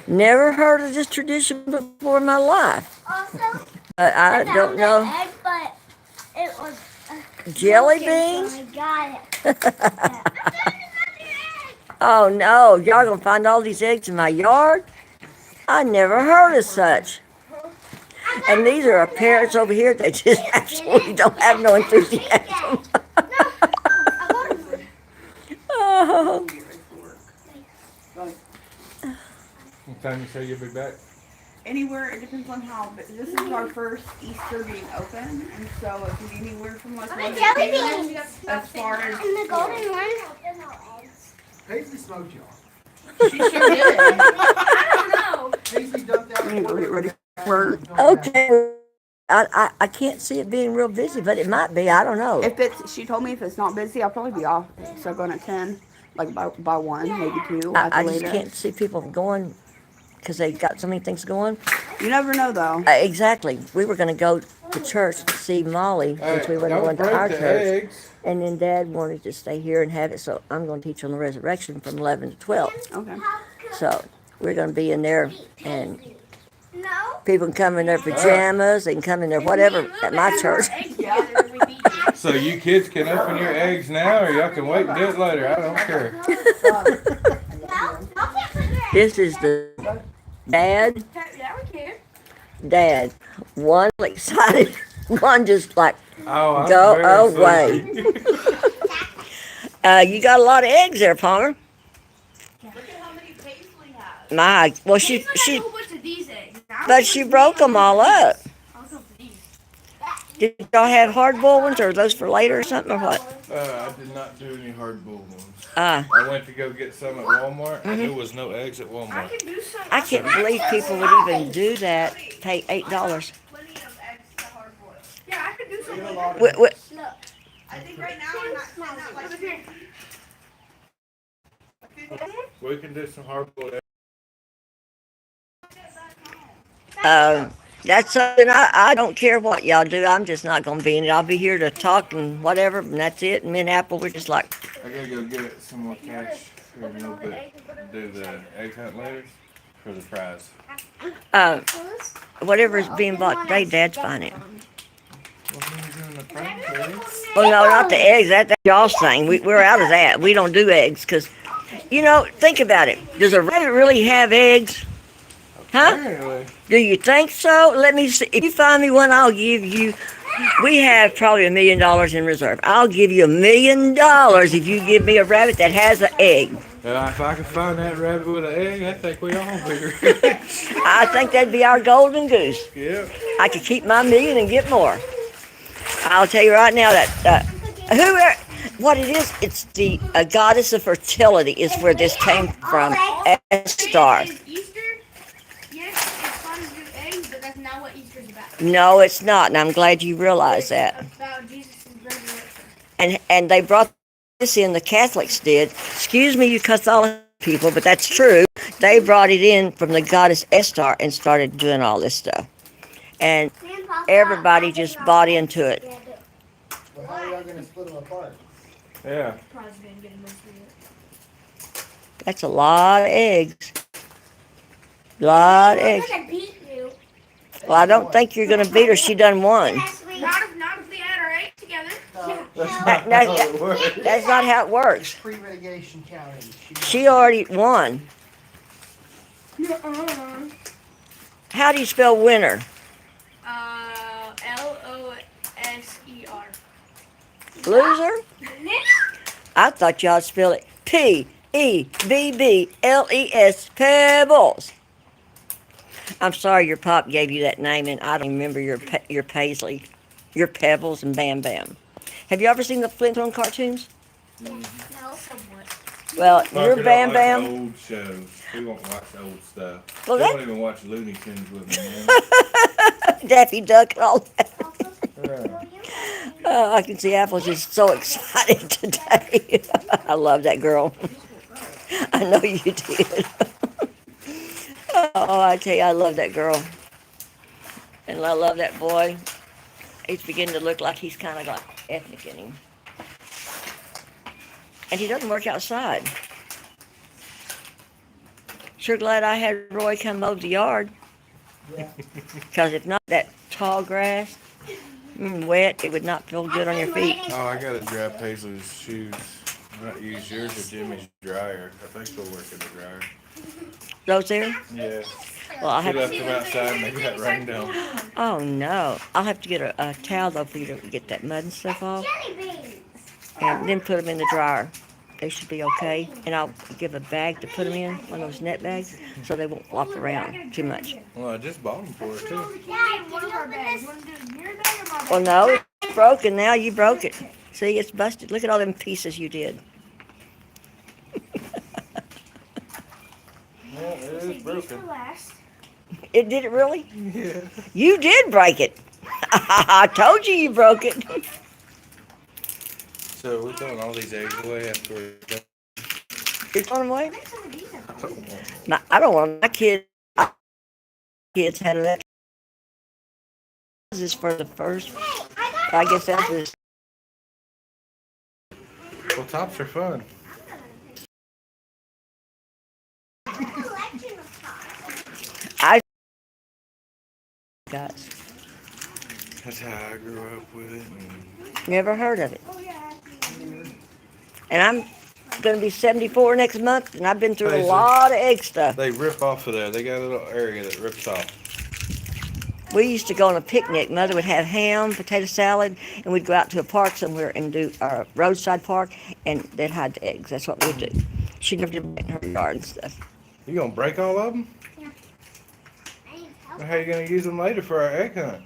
Never heard of this tradition before in my life. Also, I don't know. egg, but it was Jelly broken, beans? so I got it. Yeah. Oh no, y'all gonna find all these eggs in my yard? I never heard of such. And these are our parents over here that just absolutely don't have no enthusiasm. Oh, What time you say you'll be back? Anywhere, it depends on how, but this is our first Easter being open, and so if you need anywhere from us, The jelly beans. as far as And the golden one. Paisley smoked y'all. she sure did. I don't know. Paisley dumped out. Let me go get ready for okay. I can't see it being real busy, but it might be. I don't know. If it's, she told me if it's not busy, I'll probably be off. So going at 10, like by 1, maybe 2 at the I just latest. can't see people going because they got so many things going. You never know though. Exactly. We were going to go to church to see Molly since we were Don't going to break our the church. eggs. And then Dad wanted to stay here and have it, so I'm going to teach on the resurrection from 11 to 12. Okay. So we're going to be in there, and No. people can come in their pajamas, they can come in their whatever at my church. So you kids can open your eggs now, or y'all can wait and do it later. I don't care. This is the Dad, Yeah, we can. Dad. One excited, one just like, Oh, I'm Go very away. sleepy. you got a lot of eggs there, Palmer. Look at how many Paisley has. My, well, she, a whole bunch of these eggs. but she broke them all up. Did y'all have hard-boiled ones, or are those for later or something, or what? I did not do any hard-boiled ones. Ah. I went to go get some at Walmart, and there was no eggs at Walmart. I can't believe people would even do that. Pay $8. Plenty of eggs to hard boil. Yeah, I could do some. I think right now I'm not sitting at like We can do some hard-boiled eggs. That's something I don't care what y'all do. I'm just not gonna be in it. I'll be here to talk and whatever, and that's it. And me and Apple, we're just like, I gotta go get some more cash here in a little bit. Do the egg hunt later for the prize. whatever's being bought today, Dad's buying it. Well, who are you doing the prize for? Well, no, not the eggs. That's y'all's thing. We're out of that. We don't do eggs because, think about it. Does a rabbit really have eggs? Huh? Apparently. Do you think so? Let me see. If you find me one, I'll give you. We have probably $1 million in reserve. I'll give you $1 million if you give me a rabbit that has an egg. If I can find that rabbit with an egg, I think we all will. I think that'd be our golden goose. Yep. I could keep my million and get more. I'll tell you right now that what it is, it's the goddess of fertility is where this came from. Estar. Easter, yes, it's fun to do eggs, but that's not what Easter's about. No, it's not, and I'm glad you realize that. It's about Jesus' resurrection. And they brought this in, the Catholics did. Excuse me, you Catholic people, but that's true. They brought it in from the goddess Estar and started doing all this stuff. And everybody just bought into it. Well, how are y'all gonna split them apart? Yeah. That's a lot of eggs. Lot of eggs. I beat you. Well, I don't think you're going to beat her. She done won. Not if we had our eggs together. That's not how it works. Pre-mitigation counting. She already won. How do you spell winner? Loser. Loser? I thought y'all spell it Pebbles. Pebbles. I'm sorry your pop gave you that name, and I don't remember your Paisley, your Pebbles and Bam Bam. Have you ever seen the Flintstone cartoons? No, somewhat. Well, Parker your don't Bam like Bam. old shows. We won't watch old stuff. Well, We that- won't even watch Looney Tunes with me, man. Daffy Duck and all that. Yeah. I can see Apple's just so excited today. I love that girl. I know you did. Oh, I tell you, I love that girl. And I love that boy. He's beginning to look like he's kind of got ethnic in him. And he doesn't work outside. sure glad I had Roy come mow the yard. Yeah. Because if not, that tall grass, wet, it would not feel good on your feet. Oh, I gotta dry Paisley's shoes. Not use yours or Jimmy's dryer. I think they'll work in the dryer. Those there? Yeah. Well, I'll She have left to, them outside and they got rained on. oh no. I'll have to get a towel though for you to get that mud and stuff off. And then put them in the dryer. They should be okay. And I'll give a bag to put them in, one of those net bags, so they won't flop around too much. Well, I just bought them for her too. One of our bags. You want to do your bag or my bag? Well, no, it's broken now. You broke it. See, it's busted. Look at all them pieces you did. Yeah, it Save is these for broken. last. It did it really? Yeah. You did break it. I told you broke it. So we're throwing all these eggs away after we're done. You're throwing them away? Make some of these up. I don't want them. No, I don't want my kids had that. This is for the first. I guess that's this. Well, tops are fun. I guys That's how I grew up with it. And never heard of it, Oh, yeah. and I'm gonna be 74 next month, and I've been through a Crazy. lot of egg stuff. they rip off of there. They got a little area that rips off. We used to go on a picnic. Mother would have ham, potato salad, and we'd go out to a park somewhere and do our roadside park, and they'd hide the eggs. That's what we'd do. She never did that in her yard and stuff. You gonna break all of them? Or how you gonna use them later for our egg hunt?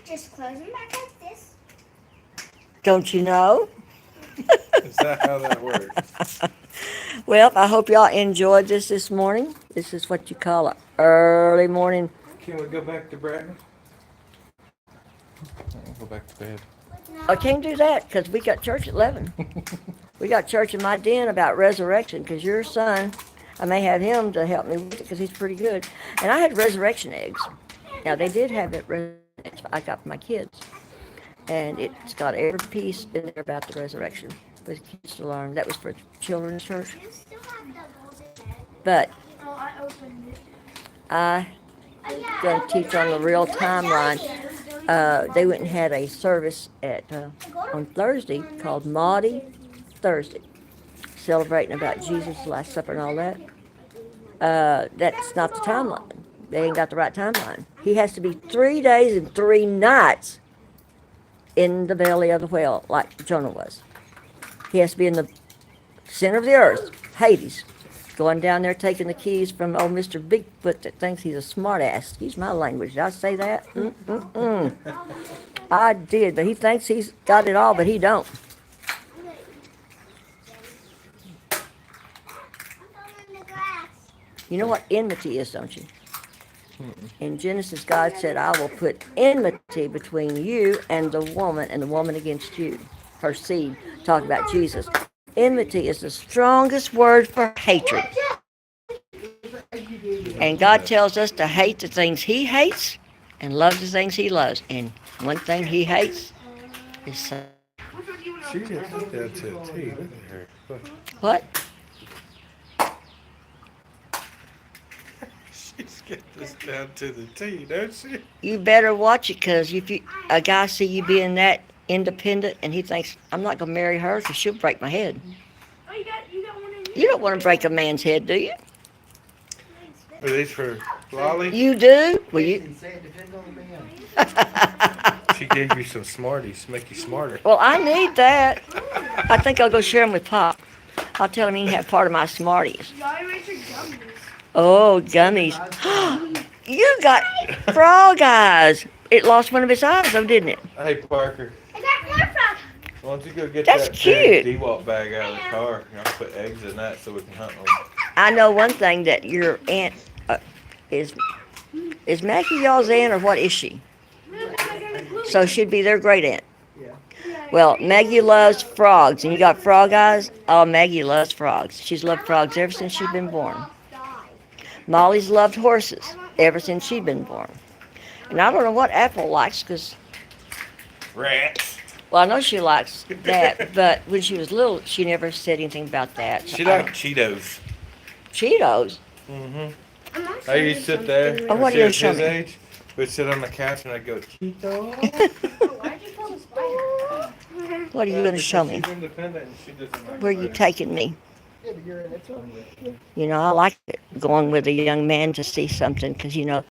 Just close them back like this. Don't you know? Is that how that works? Well, I hope y'all enjoyed this morning. This is what you call an early morning. Can we go back to Bradley? I'll go back to bed. I can't do that because we got church at 11. We got church in my den about resurrection because your son, I may have him to help me with it because he's pretty good. And I had resurrection eggs. Now, they did have it I got for my kids. And it's got every piece in there about the resurrection for the kids to learn. That was for children's church. But Oh, I opened it. I going to teach on the real timeline. They went and had a service at on Thursday called Maudie Thursday, celebrating about Jesus, the Last Supper, and all that. That's not the timeline. They ain't got the right timeline. He has to be 3 days and 3 nights in the belly of the whale, like Jonah was. He has to be in the center of the earth, Hades, going down there taking the keys from old Mr. Bigfoot that thinks he's a smartass. Excuse my language. Did I say that? I did, but he thinks he's got it all, but he don't. You know what enmity is, don't you? In Genesis, God said, I will put enmity between you and the woman against you, her seed. Talk about Jesus. Enmity is the strongest word for hatred. And God tells us to hate the things he hates and love the things he loves. And one thing he hates is sin. She just put that to a T. Look at her. Look. What? She's got this down to the T, don't she? You better watch it, because if a guy see you being that independent and he thinks, I'm not going to marry her because she'll break my head. Oh, you got one in You don't want to break a man's head, do you? Are these for Lolly? You do? Well, you... Can say it depends on the man. She gave you some Smarties to make you smarter. Well, I need that. I think I'll go share them with Pop. I'll tell him he can have part of my Smarties. Jolly Rancher gummies. Oh, gummies. You got frog eyes. It lost one of its eyes, though, didn't it? Hey, Parker. I got more frog. Why don't you go get That's that cute. big D-Walt bag out of the car? And I'll put eggs in that so we can hunt them. I know one thing, that your aunt is Maggie y'all's aunt, or what is she? So she'd be their great aunt. Yeah. Well, Maggie loves frogs, and you got frog eyes. Oh, Maggie loves frogs. She's loved frogs ever since she's been born. Molly's loved horses ever since she's been born. And I don't know what Apple likes, because, Rats. well, I know she likes that, but when she was little, she never said anything about that. So She I liked Cheetos. Cheetos. Mm-hmm. I'm not I used to sit there. Oh, when what she are you was showing his me? age. We'd sit on the couch and I'd go, Cheeto. Why'd you kill the spider? What are you going to show me? She's independent and she doesn't like Where are you spiders. taking me? Yeah, but you're in it too. You know, I like it, going with a young man to see something because, you know,